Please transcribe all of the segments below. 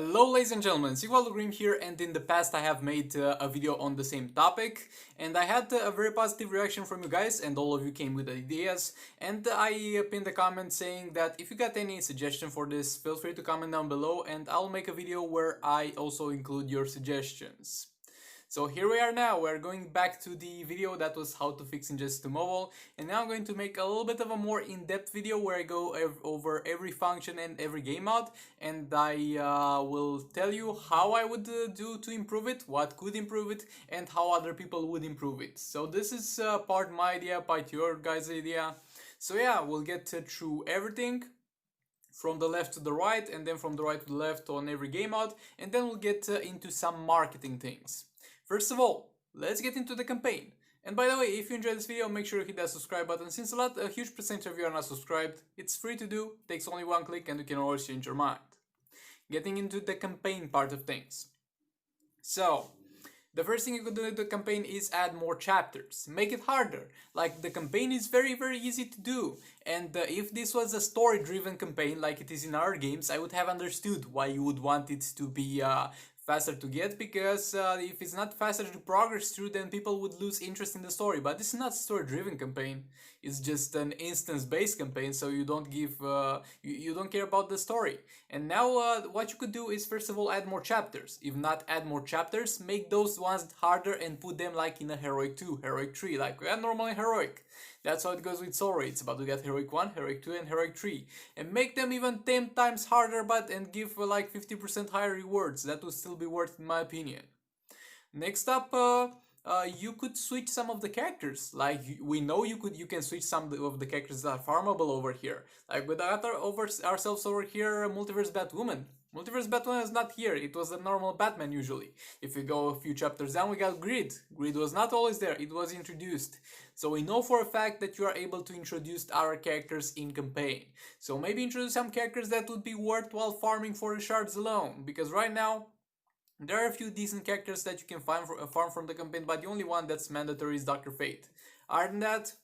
Hello ladies and gentlemen, Sigvaldo Grim here, and in the past I have made a video on the same topic, and I had a very positive reaction from you guys, and all of you came with ideas, and I pinned a comment saying that if you got any suggestion for this, feel free to comment down below, and I'll make a video where I also include your suggestions. So here we are now, we're going back to the video that was how to fix Injustice Mobile, and now I'm going to make a little bit of a more in-depth video where I go over every function and every game mode, and I will tell you how I would do to improve it, what could improve it, and how other people would improve it. So this is part my idea, part your guys' idea. So yeah, we'll get through everything from the left to the right, and then from the right to the left on every game mode, and then we'll get into some marketing things. First of all, let's get into the campaign. And by the way, if you enjoyed this video, make sure you hit that subscribe button, since a huge percentage of you are not subscribed. It's free to do, takes only one click, and you can always change your mind. Getting into the campaign part of things. So, the first thing you could do in the campaign is add more chapters. Make it harder. Like, the campaign is very easy to do. And if this was a story-driven campaign like it is in our games, I would have understood why you would want it to be faster to get, because if it's not faster to progress through, then people would lose interest in the story. But this is not a story-driven campaign. It's just an instance-based campaign, so you don't give you don't care about the story. And now what you could do is, first of all, add more chapters. If not add more chapters, make those ones harder and put them like in a Heroic 2, Heroic 3, like we had normally Heroic. That's how it goes with Soul Raids, but we got Heroic 1, Heroic 2 and Heroic 3. And make them even 10 times harder, but and give like 50% higher rewards. That would still be worth, in my opinion. Next up, you could switch some of the characters. Like, we know you can switch some of the characters that are farmable over here. Like with ourselves over here, Multiverse Batwoman. Multiverse Batman is not here, it was a normal Batman usually. If we go a few chapters down, we got Grid. Grid was not always there, it was introduced. So we know for a fact that you are able to introduce our characters in campaign. So maybe introduce some characters that would be worthwhile farming for the shards alone. Because right now, there are a few decent characters that you can farm from the campaign, but the only one that's mandatory is Dr. Fate. Other than that,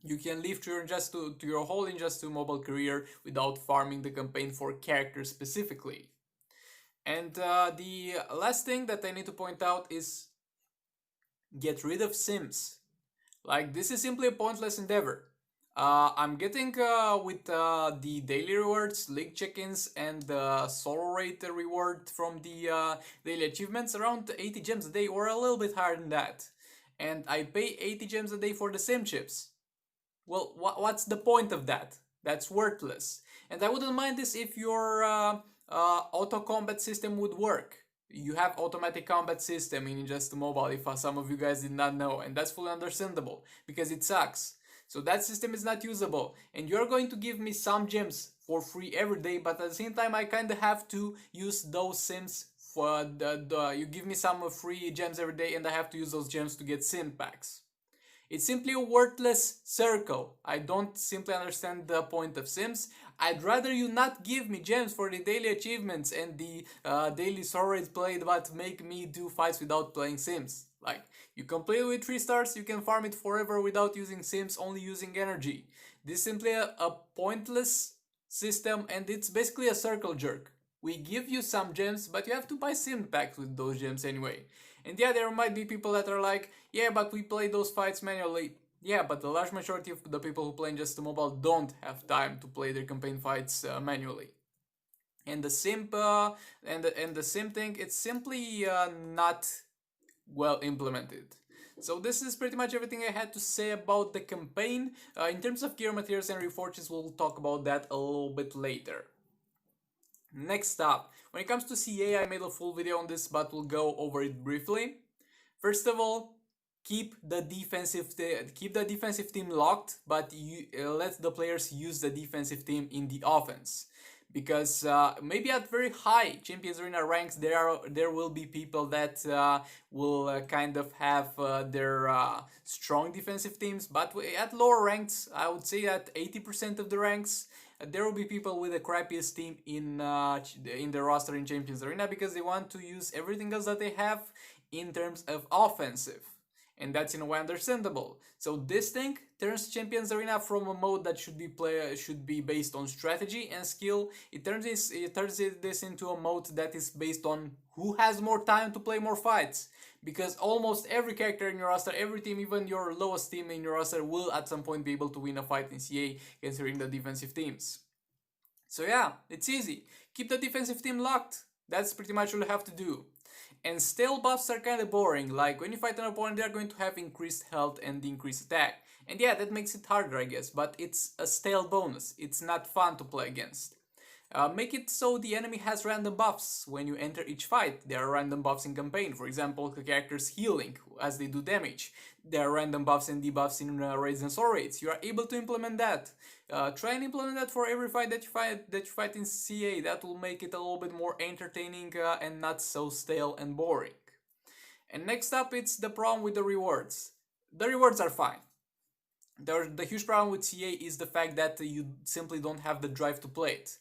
you can live to your whole Injustice Mobile career without farming the campaign for characters specifically. And the last thing that I need to point out is get rid of Sims. Like, this is simply a pointless endeavor. I'm getting with the daily rewards, league check-ins, and the solo raid reward from the daily achievements around 80 gems a day, or a little bit higher than that. And I pay 80 gems a day for the sim chips. Well, what's the point of that? That's worthless. And I wouldn't mind this if your auto combat system would work. You have automatic combat system in Injustice Mobile, if some of you guys did not know, and that's fully understandable because it sucks. So that system is not usable, and you're going to give me some gems for free every day, but at the same time I kind of have to use those sims for you give me some free gems every day, and I have to use those gems to get sim packs. It's simply a worthless circle. I don't simply understand the point of Sims. I'd rather you not give me gems for the daily achievements and the daily story raids played, but make me do fights without playing Sims. Like, you complete with 3 stars, you can farm it forever without using Sims, only using energy. This is simply a pointless system, and it's basically a circle jerk. We give you some gems, but you have to buy sim packs with those gems anyway. And yeah, there might be people that are like, yeah, but we play those fights manually. Yeah, but the large majority of the people who play Injustice Mobile don't have time to play their campaign fights manually. And the sim and the sim thing, it's simply not well implemented. So this is pretty much everything I had to say about the campaign. In terms of gear, materials, and reforges, we'll talk about that a little bit later. Next up, when it comes to CA, I made a full video on this, but we'll go over it briefly. First of all, keep the defensive team locked, but let the players use the defensive team in the offense. Because maybe at very high Champions Arena ranks, there will be people that will kind of have their strong defensive teams, but at lower ranks, I would say at 80% of the ranks, there will be people with the crappiest team in the roster in Champions Arena, because they want to use everything else that they have in terms of offensive. and that's in a way understandable. So this thing turns Champions Arena from a mode that should be based on strategy and skill. It turns this into a mode that is based on who has more time to play more fights. Because almost every character in your roster, every team, even your lowest team in your roster, will at some point be able to win a fight in CA, considering the defensive teams. So yeah, it's easy. Keep the defensive team locked. That's pretty much all you have to do. And stale buffs are kinda boring, like when you fight an opponent they are going to have increased health and increased attack. And yeah, that makes it harder I guess, but it's a stale bonus, it's not fun to play against. Make it so the enemy has random buffs when you enter each fight. There are random buffs in campaign, for example, the characters healing as they do damage. There are random buffs and debuffs in raids and soul raids. You are able to implement that. Try and implement that for every fight that you fight in CA. That will make it a little bit more entertaining and not so stale and boring. And next up, it's the problem with the rewards. The rewards are fine. The huge problem with CA is the fact that you simply don't have the drive to play it,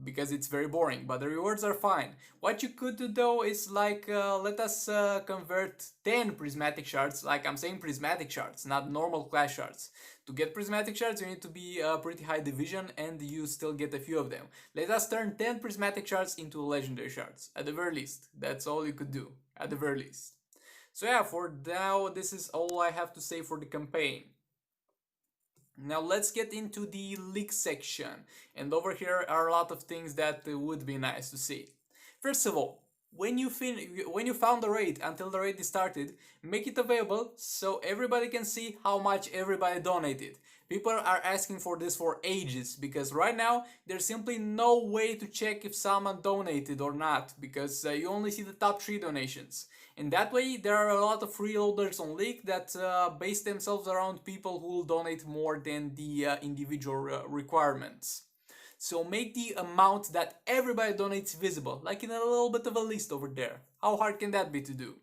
because it's very boring, but the rewards are fine. What you could do though is like, let us convert 10 prismatic shards, like I'm saying prismatic shards, not normal class shards. To get prismatic shards you need to be a pretty high division and you still get a few of them. Let us turn 10 prismatic shards into legendary shards, at the very least. That's all you could do, at the very least. So yeah, for now this is all I have to say for the campaign. Now let's get into the league section, and over here are a lot of things that would be nice to see. First of all, when you found the raid until the raid is started, make it available so everybody can see how much everybody donated. People are asking for this for ages, because right now there's simply no way to check if someone donated or not, because you only see the top 3 donations. And that way there are a lot of freeloaders on League that base themselves around people who will donate more than the individual requirements. So make the amount that everybody donates visible, like in a little bit of a list over there. How hard can that be to do?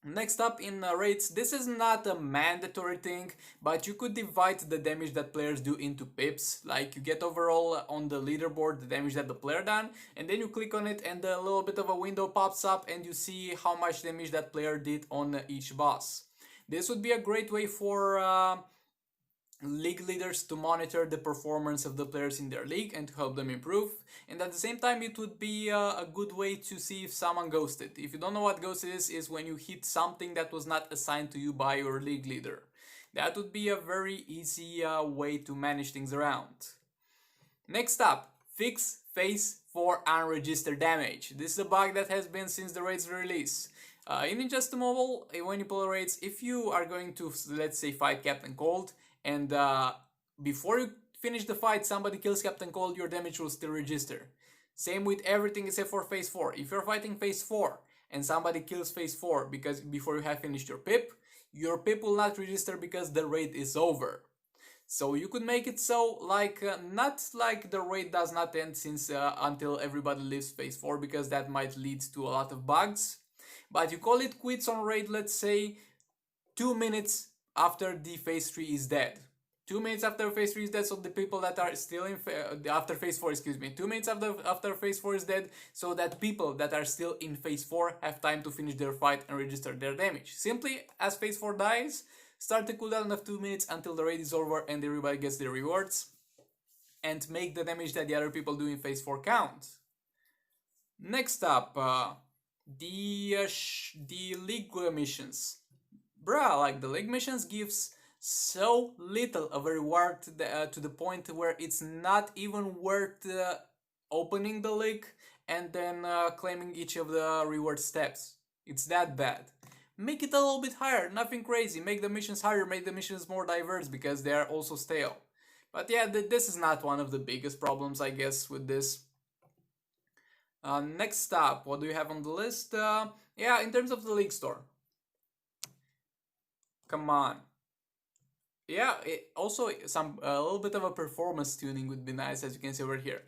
Next up in raids, this is not a mandatory thing, but you could divide the damage that players do into pips. Like you get overall on the leaderboard the damage that the player done, and then you click on it and a little bit of a window pops up and you see how much damage that player did on each boss. This would be a great way for league leaders to monitor the performance of the players in their league and to help them improve, and at the same time it would be a good way to see if someone ghosted. If you don't know what ghosted is when you hit something that was not assigned to you by your league leader. That would be a very easy way to manage things around. Next up, fix phase 4 unregistered damage. This is a bug that has been since the raid's release. In Ninja Mobile, when you pull raids, if you are going to, let's say, fight Captain Cold, and before you finish the fight somebody kills Captain Cold, your damage will still register. Same with everything except for phase 4. If you're fighting phase 4 and somebody kills phase 4 because before you have finished your pip will not register because the raid is over. So you could make it so like not like the raid does not end since until everybody leaves phase 4, because that might lead to a lot of bugs, but you call it quits on raid, let's say 2 minutes after the phase 3 is dead. 2 minutes after phase 3 is dead, so the people that are still in after phase 4, 2 minutes after phase 4 is dead, so that people that are still in phase 4 have time to finish their fight and register their damage. Simply, as phase 4 dies, start the cooldown of 2 minutes until the raid is over and everybody gets their rewards, and make the damage that the other people do in phase 4 count. Next up, the league missions. Bruh, like the league missions gives so little of a reward to the point where it's not even worth opening the league and then claiming each of the reward steps. It's that bad. Make it a little bit higher, nothing crazy. Make the missions higher, make the missions more diverse, because they are also stale. But yeah, this is not one of the biggest problems, I guess, with this. Next up, what do you have on the list? Yeah, in terms of the league store. Come on. Yeah, also a little bit of a performance tuning would be nice, as you can see over here.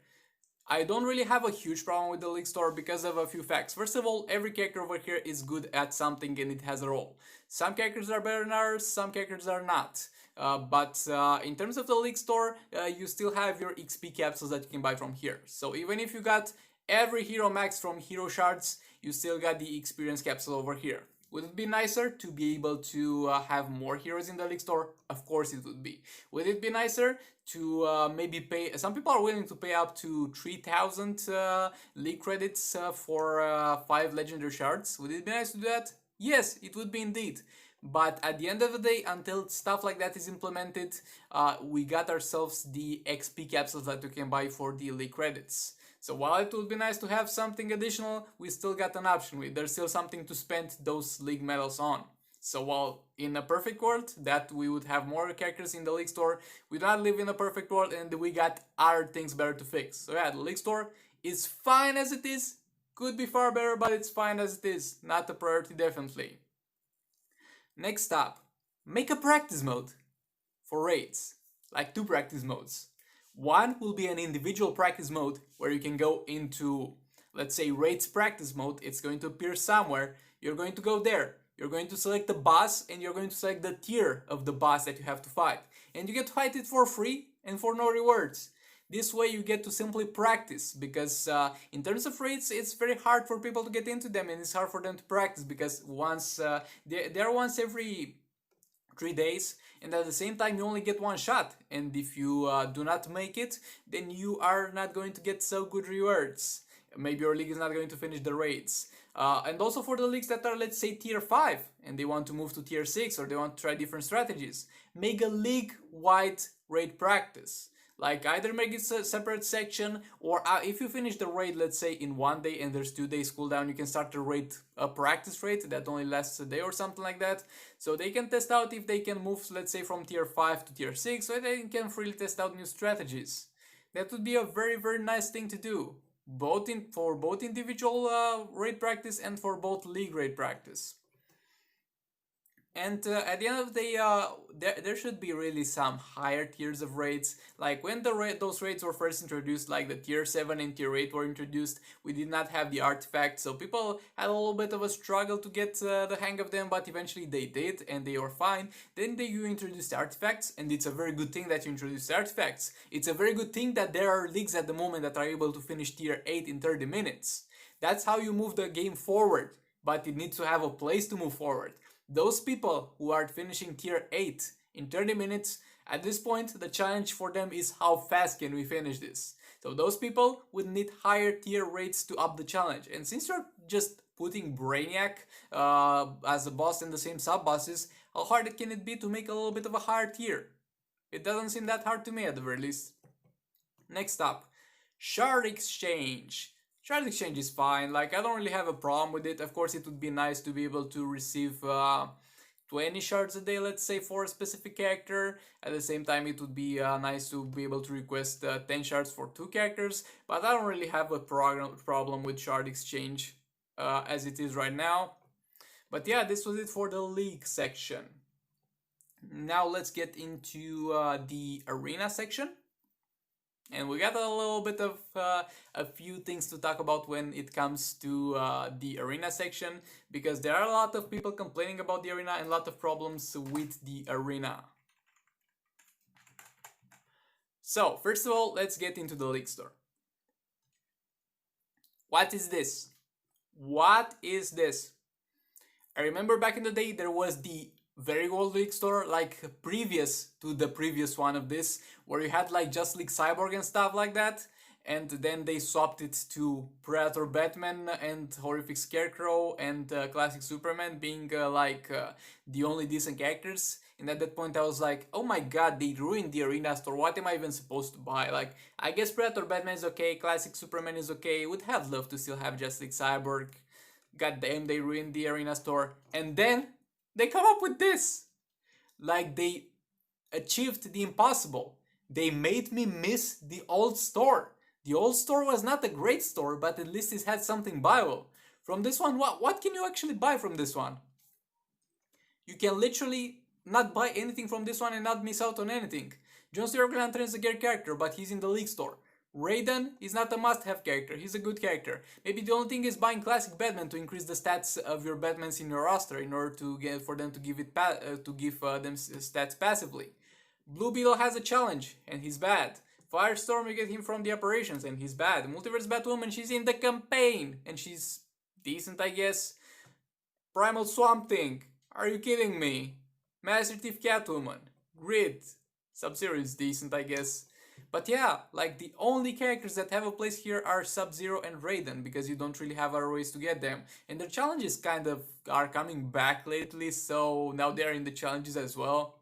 I don't really have a huge problem with the league store because of a few facts. First of all, every character over here is good at something and it has a role. Some characters are better than others, some characters are not. But in terms of the league store, you still have your XP capsules that you can buy from here. So even if you got every hero max from hero shards, you still got the experience capsule over here. Would it be nicer to be able to have more heroes in the League Store? Of course it would be. Would it be nicer to maybe pay... Some people are willing to pay up to 3,000 League credits for 5 Legendary Shards. Would it be nice to do that? Yes, it would be indeed. But at the end of the day, until stuff like that is implemented, we got ourselves the XP capsules that we can buy for the League credits. So while it would be nice to have something additional, we still got an option. There's still something to spend those League medals on. So while in a perfect world that we would have more characters in the League Store, we do not live in a perfect world and we got other things better to fix. So yeah, the League Store is fine as it is. Could be far better, but it's fine as it is. Not a priority, definitely. Next up, make a practice mode for raids. Like 2 practice modes. One will be an individual practice mode where you can go into, let's say, raids practice mode. It's going to appear somewhere. You're going to go there. You're going to select the boss and you're going to select the tier of the boss that you have to fight. And you get to fight it for free and for no rewards. This way you get to simply practice, because in terms of raids, it's very hard for people to get into them and it's hard for them to practice, because once they're once every 3 days, and at the same time you only get 1 shot, and if you do not make it, then you are not going to get so good rewards. Maybe your league is not going to finish the raids. And also for the leagues that are, let's say, tier 5 and they want to move to tier 6 or they want to try different strategies, make a league-wide raid practice. Like either make it a separate section, or if you finish the raid, let's say in 1 day and there's 2 days cooldown, you can start a practice raid that only lasts a day or something like that. So they can test out if they can move, let's say, from tier 5 to tier 6, so they can freely test out new strategies. That would be a very, very nice thing to do, for both individual raid practice and for both league raid practice. And at the end of the day, there should be really some higher tiers of raids. Like when those raids were first introduced, like the tier 7 and tier 8 were introduced, we did not have the artifacts, so people had a little bit of a struggle to get the hang of them, but eventually they did and they were fine. Then you introduced the artifacts, and it's a very good thing that you introduced the artifacts. It's a very good thing that there are leagues at the moment that are able to finish tier 8 in 30 minutes. That's how you move the game forward, but it needs to have a place to move forward. Those people who are finishing tier 8 in 30 minutes, at this point the challenge for them is how fast can we finish this. So those people would need higher tier rates to up the challenge. And since you're just putting Brainiac as a boss in the same sub-bosses, how hard can it be to make a little bit of a higher tier? It doesn't seem that hard to me at the very least. Next up, Shard Exchange. Shard Exchange is fine, like I don't really have a problem with it. Of course it would be nice to be able to receive 20 shards a day, let's say, for a specific character. At the same time it would be nice to be able to request 10 shards for 2 characters, but I don't really have a problem with Shard Exchange as it is right now. But yeah, this was it for the league section. Now let's get into the arena section. And we got a little bit of a few things to talk about when it comes to the arena section, because there are a lot of people complaining about the arena and a lot of problems with the arena. So, first of all, let's get into the League Store. What is this? What is this? I remember back in the day there was the very old League Store, like previous to the previous one of this, where you had like Just League Cyborg and stuff like that, and then they swapped it to Predator Batman and Horrific Scarecrow and Classic Superman being the only decent characters. And at that point I was like, oh my god, they ruined the arena store, what am I even supposed to buy? Like, I guess Predator Batman is okay, Classic Superman is okay, would have loved to still have Just League Cyborg. God damn, they ruined the arena store. And then they come up with this. Like, they achieved the impossible. They made me miss the old store. The old store was not a great store, but at least it had something buyable. From this one, what can you actually buy from this one? You can literally not buy anything from this one and not miss out on anything. John Stewart Lantern is a great character, but he's in the League Store. Raiden is not a must-have character, he's a good character. Maybe the only thing is buying Classic Batman to increase the stats of your Batmans in your roster in order to for them to give them stats passively. Blue Beetle has a challenge, and he's bad. Firestorm, you get him from the operations, and he's bad. Multiverse Batwoman, she's in the campaign, and she's decent, I guess. Primal Swamp Thing. Are you kidding me? Master Chief Catwoman. Grid. Sub-Zero is decent, I guess. But yeah, like the only characters that have a place here are Sub-Zero and Raiden, because you don't really have other ways to get them. And their challenges kind of are coming back lately, so now they're in the challenges as well.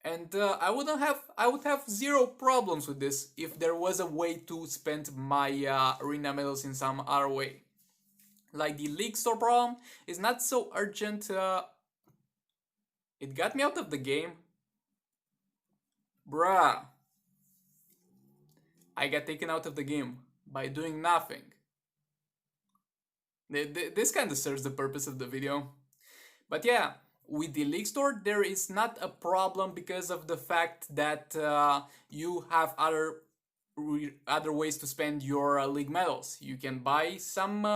And I would have zero problems with this if there was a way to spend my arena medals in some other way. Like the League Store problem is not so urgent. It got me out of the game. Bruh. I got taken out of the game by doing nothing. This kind of serves the purpose of the video. But yeah, with the League Store, there is not a problem because of the fact that you have other ways to spend your League medals. You can buy some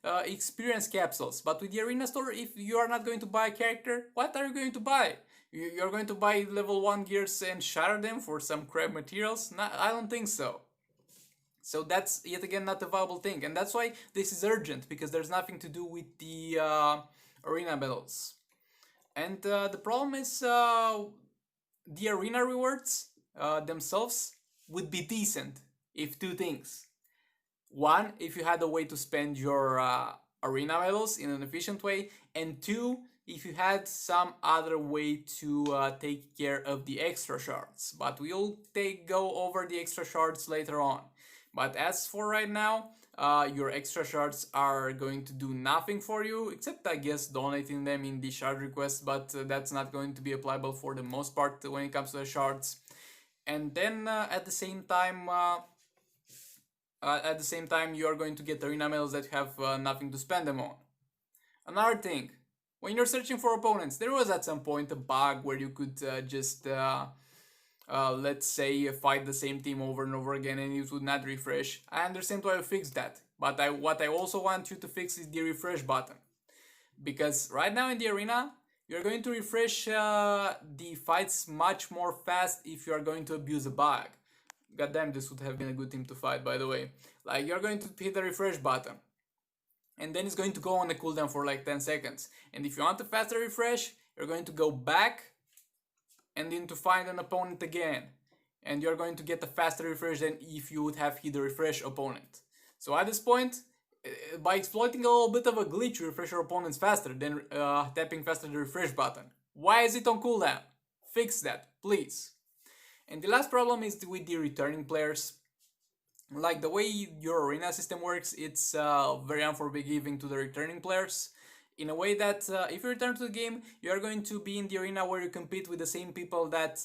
experience capsules, but with the Arena Store, if you are not going to buy a character, what are you going to buy? You're going to buy level 1 gears and shatter them for some crap materials? No, I don't think so. So that's yet again not a viable thing, and that's why this is urgent, because there's nothing to do with the arena medals. And the problem is the arena rewards themselves would be decent if two things. One, if you had a way to spend your arena medals in an efficient way, and two, if you had some other way to take care of the extra shards. But we'll go over the extra shards later on. But as for right now, your extra shards are going to do nothing for you, except I guess donating them in the shard request, but that's not going to be applicable for the most part when it comes to the shards. And then at the same time, you are going to get arena medals that have nothing to spend them on. Another thing, when you're searching for opponents, there was at some point a bug where you could just let's say fight the same team over and over again and it would not refresh. I understand why you fixed that, but what I also want you to fix is the refresh button, because right now in the arena you're going to refresh the fights much more fast if you are going to abuse a bug. Goddamn, this would have been a good team to fight, by the way. Like, you're going to hit the refresh button, and then it's going to go on a cooldown for like 10 seconds. And if you want a faster refresh, you're going to go back and then to find an opponent again, and you're going to get a faster refresh than if you would have hit the refresh opponent. So at this point, by exploiting a little bit of a glitch, you refresh your opponents faster than tapping faster the refresh button. Why is it on cooldown? Fix that, please. And the last problem is with the returning players. Like, the way your arena system works, it's very unforgiving to the returning players, in a way that if you return to the game, you are going to be in the arena where you compete with the same people that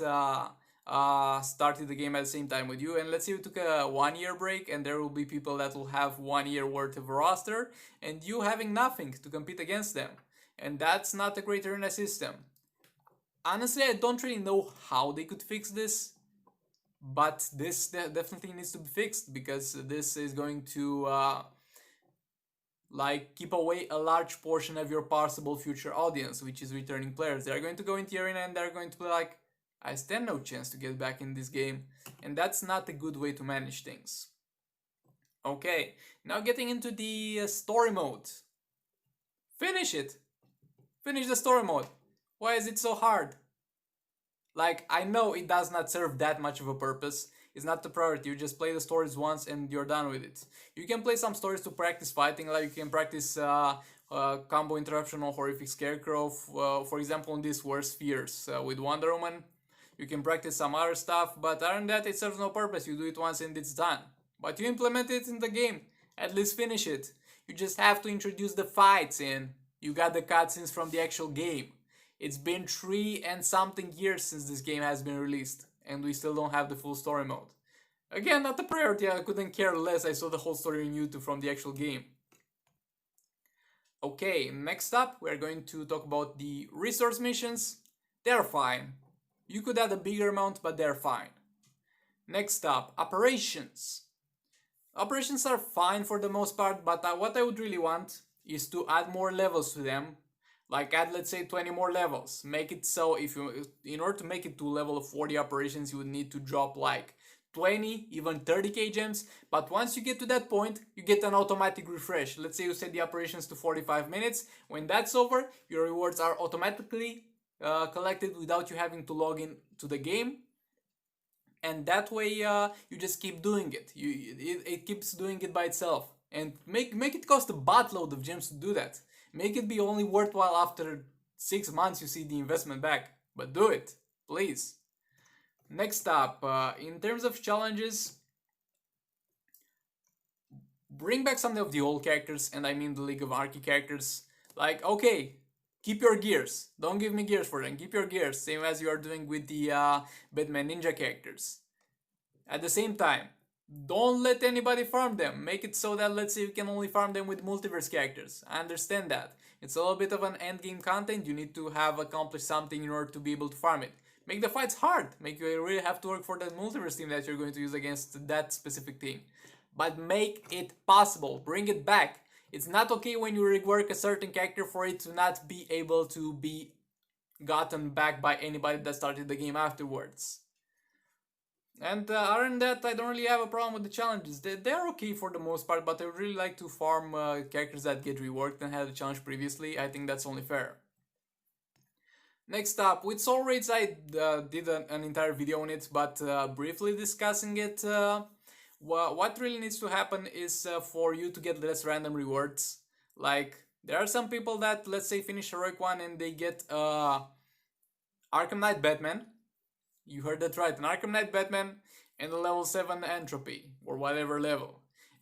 started the game at the same time with you. And let's say you took a 1 year break, and there will be people that will have 1 year worth of roster, and you having nothing to compete against them. And that's not a great arena system. Honestly, I don't really know how they could fix this, but this definitely needs to be fixed, because this is going to like keep away a large portion of your possible future audience, which is returning players. They're going to go into the arena and they're going to be like, I stand no chance to get back in this game, and that's not a good way to manage things. Okay, now getting into the story mode. Finish it! Finish the story mode! Why is it so hard? Like, I know it does not serve that much of a purpose. It's not the priority. You just play the stories once and you're done with it. You can play some stories to practice fighting, like you can practice combo interruption on Horrific Scarecrow, for example, in this Worst Fears with Wonder Woman. You can practice some other stuff, but other than that, it serves no purpose. You do it once and it's done. But you implement it in the game. At least finish it. You just have to introduce the fights in. You got the cutscenes from the actual game. It's been 3 and something years since this game has been released, and we still don't have the full story mode. Again, not a priority. I couldn't care less. I saw the whole story on YouTube from the actual game. Okay, next up, we're going to talk about the resource missions. They're fine. You could add a bigger amount, but they're fine. Next up, operations. Operations are fine for the most part, but what I would really want is to add more levels to them. Like, add, let's say, 20 more levels. Make it so in order to make it to level of 40 operations, you would need to drop like 20, even 30k gems, but once you get to that point, you get an automatic refresh. Let's say you set the operations to 45 minutes. When that's over, your rewards are automatically collected without you having to log in to the game. And that way you just keep doing it. It keeps doing it by itself. And make it cost a buttload of gems to do that. Make it be only worthwhile after 6 months you see the investment back. But do it, please. Next up, in terms of challenges, bring back some of the old characters, and I mean the League of Arceus characters. Like, okay, keep your gears. Don't give me gears for them. Keep your gears, same as you are doing with the Batman Ninja characters. At the same time, don't let anybody farm them. Make it so that, let's say, you can only farm them with multiverse characters. I understand that. It's a little bit of an endgame content. You need to have accomplished something in order to be able to farm it. Make the fights hard. Make you really have to work for that multiverse team that you're going to use against that specific team. But make it possible. Bring it back. It's not okay when you rework a certain character for it to not be able to be gotten back by anybody that started the game afterwards. And other than that, I don't really have a problem with the challenges. They're okay for the most part, but I would really like to farm characters that get reworked and had a challenge previously. I think that's only fair. Next up, with Soul Raids, I did an entire video on it, but briefly discussing it, what really needs to happen is for you to get less random rewards. Like, there are some people that, let's say, finish Heroic 1 and they get Arkham Knight Batman. You heard that right, an Arkham Knight Batman and a level 7 Entropy, or whatever level.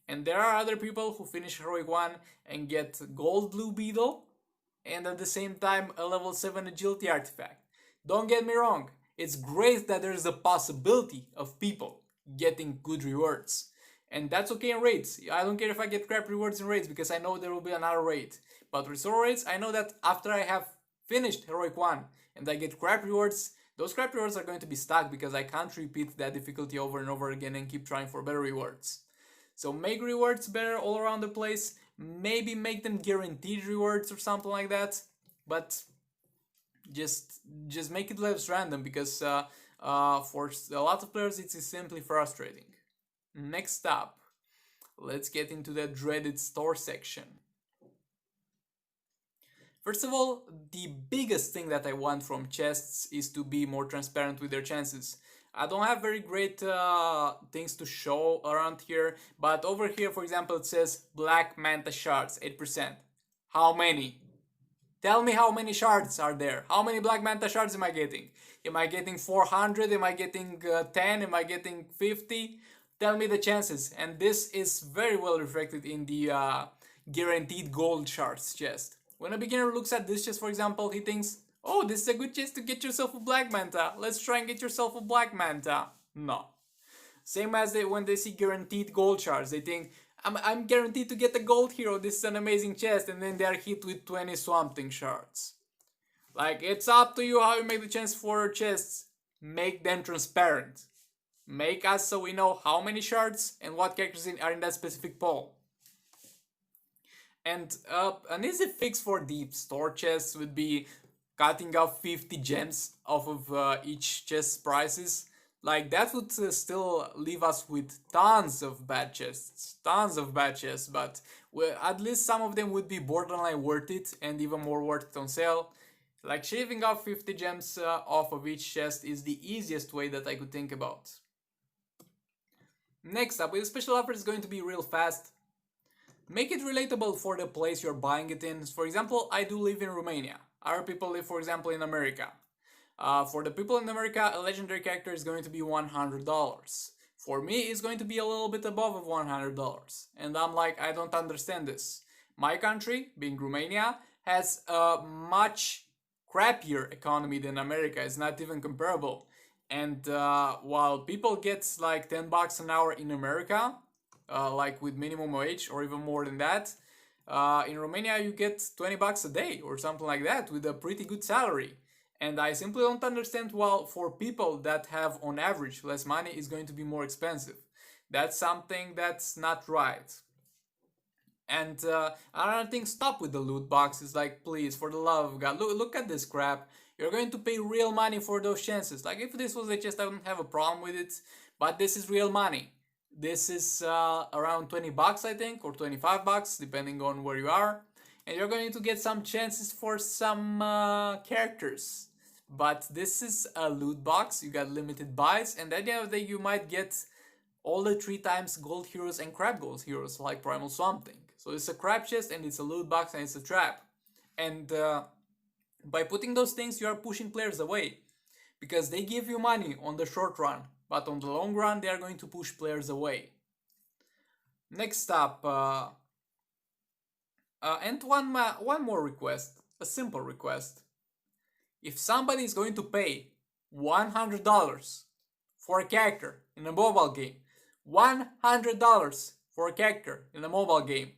And there are other people who finish Heroic 1 and get Gold Blue Beetle, and at the same time a level 7 Agility Artifact. Don't get me wrong, it's great that there's a possibility of people getting good rewards. And that's okay in raids. I don't care if I get crap rewards in raids, because I know there will be another raid. But with Soul Raids, I know that after I have finished Heroic 1 and I get crap rewards, those crap rewards are going to be stuck because I can't repeat that difficulty over and over again and keep trying for better rewards. So make rewards better all around the place. Maybe make them guaranteed rewards or something like that. But just make it less random, because for a lot of players it is simply frustrating. Next up, let's get into the dreaded store section. First of all, the biggest thing that I want from chests is to be more transparent with their chances. I don't have very great things to show around here, but over here, for example, it says Black Manta Shards, 8%. How many? Tell me how many shards are there. How many Black Manta Shards am I getting? Am I getting 400? Am I getting 10? Am I getting 50? Tell me the chances. And this is very well reflected in the guaranteed gold shards chest. When a beginner looks at this chest, for example, he thinks, oh, this is a good chance to get yourself a Black Manta. Let's try and get yourself a Black Manta. No. Same as when they see guaranteed gold shards. They think, I'm guaranteed to get a gold hero. This is an amazing chest. And then they are hit with 20 Swamp Thing shards. Like, it's up to you how you make the chance for chests. Make them transparent. Make us so we know how many shards and what characters are in that specific pool. And an easy fix for the store chests would be cutting off 50 gems off of each chest's prices. Like, that would still leave us with tons of bad chests, but at least some of them would be borderline worth it and even more worth it on sale. Like, shaving off 50 gems off of each chest is the easiest way that I could think about. Next up, with special offer is going to be real fast. Make it relatable for the place you're buying it in. For example, I do live in Romania. Other people live, for example, in America. For the people in America, a legendary character is going to be $100. For me, it's going to be a little bit above of $100. And I'm like, I don't understand this. My country, being Romania, has a much crappier economy than America. It's not even comparable. And while people get like $10 an hour in America, like with minimum wage or even more than that, in Romania you get $20 a day or something like that with a pretty good salary. And I simply don't understand why for people that have on average less money is going to be more expensive. That's something that's not right. And another thing, stop with the loot boxes. Like, please, for the love of God, look at this crap. You're going to pay real money for those chances. Like, if this was a chest, I wouldn't have a problem with it. but this is real money. This is around 20 bucks, I think, or 25 bucks, depending on where you are. And you're going to get some chances for some characters. But this is a loot box, you got limited buys, and at the end of the day you might get all the 3 times gold heroes and crab gold heroes like Primal Swamp Thing. So it's a crab chest and it's a loot box and it's a trap. And by putting those things you are pushing players away, because they give you money on the short run, but on the long run they are going to push players away. Next up, and one more request, a simple request. If somebody is going to pay $100 for a character in a mobile game, $100 for a character in a mobile game,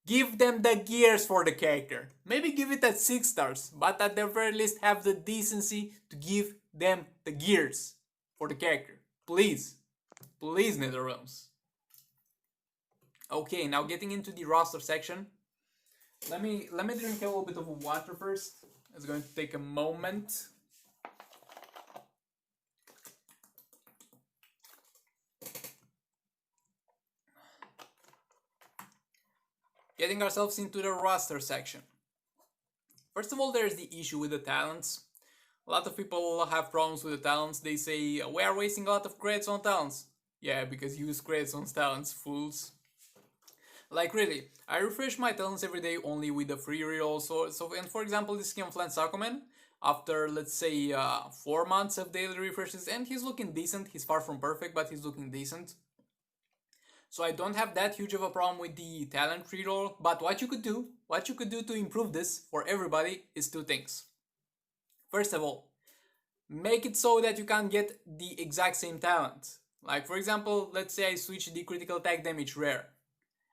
give them the gears for the character. Maybe give it at 6 stars, but at the very least have the decency to give them the gears for the character. Please. Please, NetherRealms. Okay, now getting into the roster section. Let me drink a little bit of water first. It's going to take a moment. Getting ourselves into the roster section. First of all, there's the issue with the talents. A lot of people have problems with the talents. They say, we are wasting a lot of credits on talents. Yeah, because you use credits on talents, fools. Like really, I refresh my talents every day only with a free reroll. So and for example, this Skin Flan Sakuman, after let's say 4 months of daily refreshes, and he's looking decent. He's far from perfect, but he's looking decent. So I don't have that huge of a problem with the talent reroll. But what you could do to improve this for everybody is 2 things. First of all, make it so that you can't get the exact same talent. Like for example, let's say I switch the critical attack damage rare.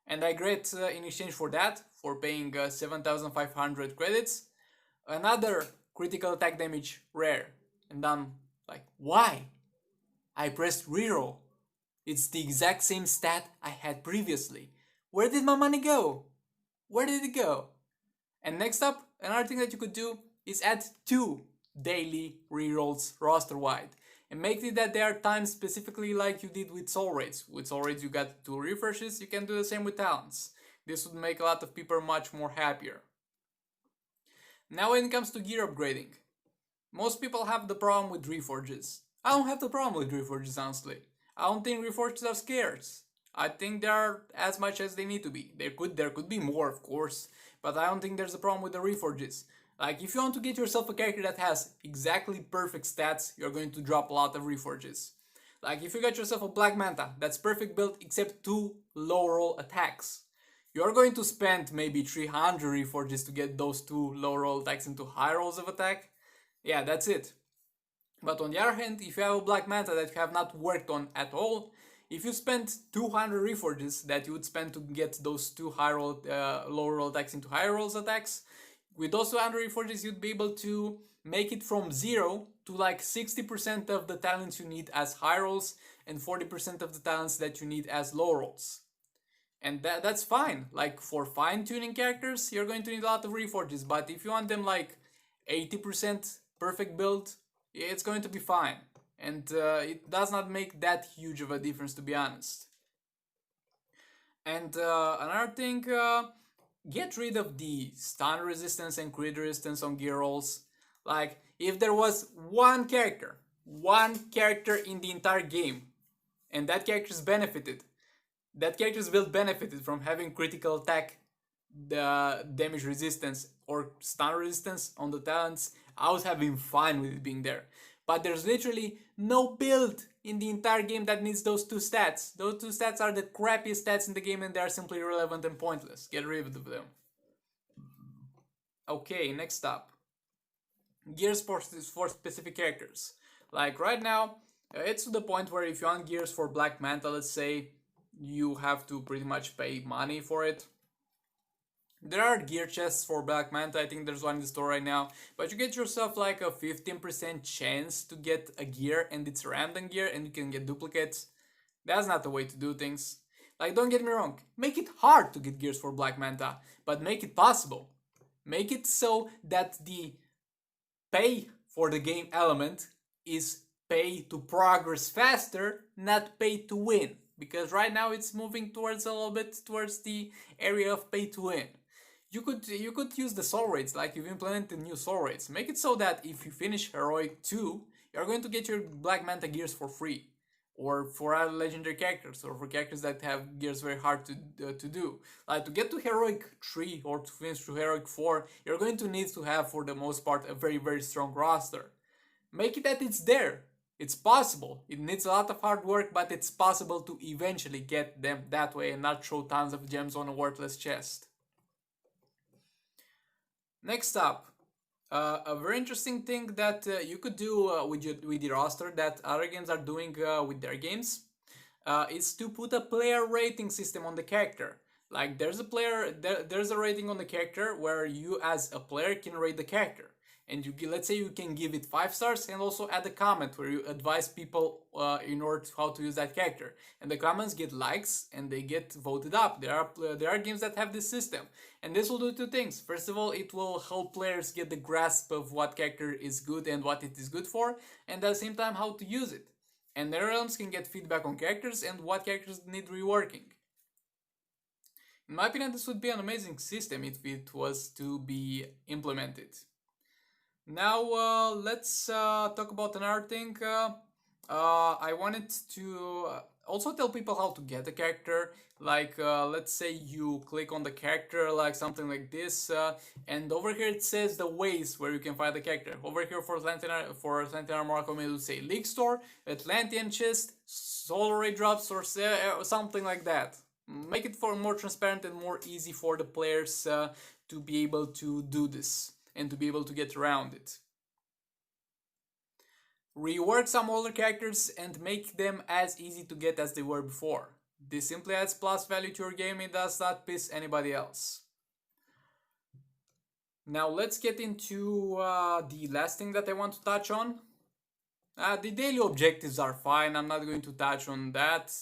And I get in exchange for that, for paying 7,500 credits, another critical attack damage rare. And I'm like, why? I pressed reroll. It's the exact same stat I had previously. Where did my money go? Where did it go? And next up, another thing that you could do is add 2 daily rerolls roster-wide. And make it that they are timed specifically like you did with Soul Raids. With Soul Raids you got 2 refreshes, you can do the same with talents. This would make a lot of people much more happier. Now when it comes to gear upgrading. Most people have the problem with Reforges. I don't have the problem with Reforges, honestly. I don't think Reforges are scarce. I think they are as much as they need to be. There could be more, of course, but I don't think there's a problem with the Reforges. Like, if you want to get yourself a character that has exactly perfect stats, you're going to drop a lot of Reforges. Like, if you get yourself a Black Manta that's perfect build except 2 low roll attacks, you're going to spend maybe 300 Reforges to get those 2 low roll attacks into high rolls of attack. Yeah, that's it. But on the other hand, if you have a Black Manta that you have not worked on at all, if you spend 200 Reforges that you would spend to get those 2 low roll attacks into high rolls attacks, with those 200 Reforges you'd be able to make it from 0 to like 60% of the talents you need as high rolls and 40% of the talents that you need as low rolls. And that's fine. Like, for fine-tuning characters, you're going to need a lot of Reforges, but if you want them like 80% perfect build, it's going to be fine. And it does not make that huge of a difference, to be honest. And another thing, get rid of the stun resistance and crit resistance on gear rolls. Like, if there was one character in the entire game, and that character's build benefited from having critical attack, the damage resistance or stun resistance on the talents, I was having fun with it being there. But there's literally no build in the entire game that needs those 2 stats. Those 2 stats are the crappiest stats in the game and they are simply irrelevant and pointless. Get rid of them. Okay, next up. Gears for specific characters. Like right now, it's to the point where if you want gears for Black Manta, let's say, you have to pretty much pay money for it. There are gear chests for Black Manta, I think there's one in the store right now, but you get yourself like a 15% chance to get a gear and it's a random gear and you can get duplicates. That's not the way to do things. Like, don't get me wrong, make it hard to get gears for Black Manta, but make it possible. Make it so that the pay for the game element is pay to progress faster, not pay to win. Because right now it's moving towards a little bit towards the area of pay to win. You could use the soul rates, like you've implemented new soul rates. Make it so that if you finish Heroic 2, you're going to get your Black Manta gears for free. Or for other legendary characters, or for characters that have gears very hard to do. Like to get to Heroic 3 or to finish to Heroic 4, you're going to need to have, for the most part, a very, very strong roster. Make it that it's there. It's possible. It needs a lot of hard work, but it's possible to eventually get them that way and not throw tons of gems on a worthless chest. Next up, a very interesting thing that you could do with your roster that other games are doing with their games is to put a player rating system on the character. Like there's a rating on the character where you as a player can rate the character. And let's say you can give it 5 stars and also add a comment where you advise people in order to how to use that character. And the comments get likes and they get voted up. There are games that have this system. And this will do 2 things. First of all, it will help players get the grasp of what character is good and what it is good for. And at the same time, how to use it. And their realms can get feedback on characters and what characters need reworking. In my opinion, this would be an amazing system if it was to be implemented. Now let's talk about another thing. I wanted to also tell people how to get a character. Like let's say you click on the character, like something like this, and over here it says the ways where you can find the character. Over here for Atlantean Armor Alchemy, it would say League Store, Atlantean Chest, Solar Ray Drops, or something like that. Make it more transparent and more easy for the players to be able to do this and to be able to get around it. Rework some older characters and make them as easy to get as they were before. This simply adds plus value to your game and does not piss anybody else. Now let's get into the last thing that I want to touch on. The daily objectives are fine, I'm not going to touch on that.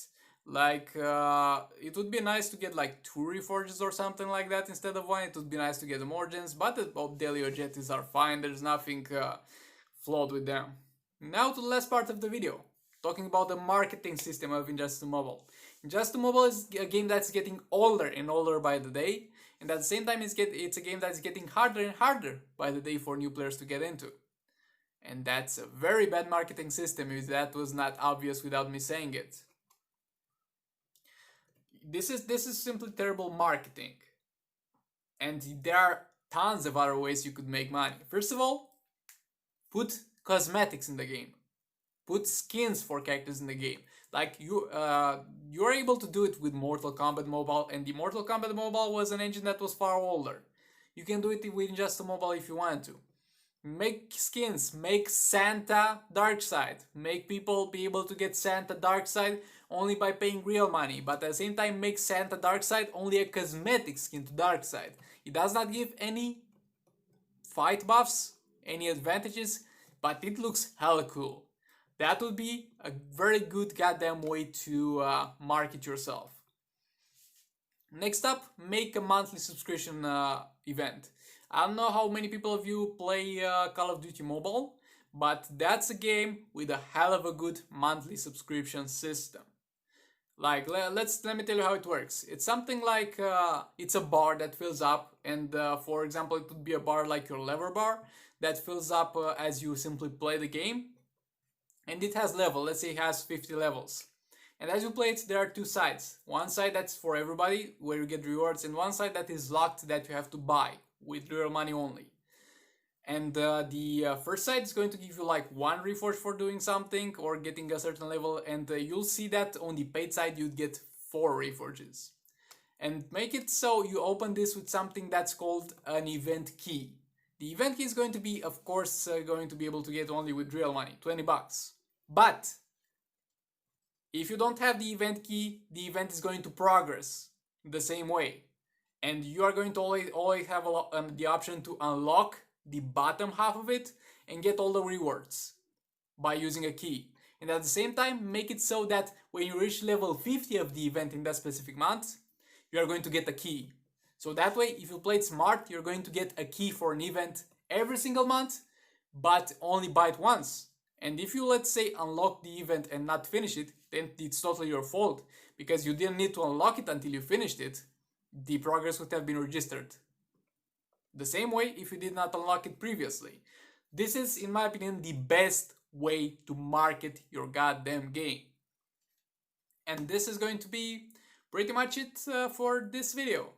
Like, it would be nice to get like 2 reforges or something like that instead of 1. It would be nice to get more gens, but the daily objectives are fine, there's nothing flawed with them. Now to the last part of the video, talking about the marketing system of Injustice Mobile. Injustice Mobile is a game that's getting older and older by the day, and at the same time it's a game that's getting harder and harder by the day for new players to get into. And that's a very bad marketing system if that was not obvious without me saying it. This is simply terrible marketing. And there are tons of other ways you could make money. First of all, put cosmetics in the game. Put skins for characters in the game. Like you're able to do it with Mortal Kombat Mobile, and the Mortal Kombat Mobile was an engine that was far older. You can do it with Injustice Mobile if you want to. Make skins, make Santa Darkseid. Make people be able to get Santa Darkseid only by paying real money, but at the same time make Santa Darkseid only a cosmetic skin to Darkseid. It does not give any fight buffs, any advantages, but it looks hella cool. That would be a very good goddamn way to market yourself. Next up, make a monthly subscription event. I don't know how many people of you play Call of Duty Mobile, but that's a game with a hell of a good monthly subscription system. Like, let me tell you how it works. It's something like, it's a bar that fills up, and for example, it would be a bar like your lever bar that fills up as you simply play the game. And it has level, let's say it has 50 levels. And as you play it, there are 2 sides. One side that's for everybody, where you get rewards, and one side that is locked, that you have to buy with real money only. And the first side is going to give you like 1 reforge for doing something or getting a certain level, and you'll see that on the paid side you'd get 4 reforges. And make it so you open this with something that's called an event key. The event key is going to be, of course, going to be able to get only with real money, 20 bucks. But if you don't have the event key, the event is going to progress the same way. And you are going to always have the option to unlock the bottom half of it and get all the rewards by using a key. And at the same time, make it so that when you reach level 50 of the event in that specific month, you are going to get a key. So that way, if you play it smart, you're going to get a key for an event every single month, but only buy it once. And if you, let's say, unlock the event and not finish it, then it's totally your fault, because you didn't need to unlock it until you finished it. The progress would have been registered. The same way if you did not unlock it previously. This is, in my opinion, the best way to market your goddamn game. And this is going to be pretty much it for this video.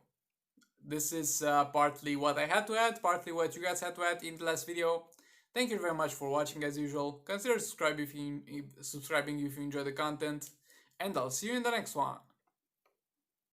This is partly what I had to add, partly what you guys had to add in the last video. Thank you very much for watching as usual. Consider subscribing if you enjoy the content, and I'll see you in the next one.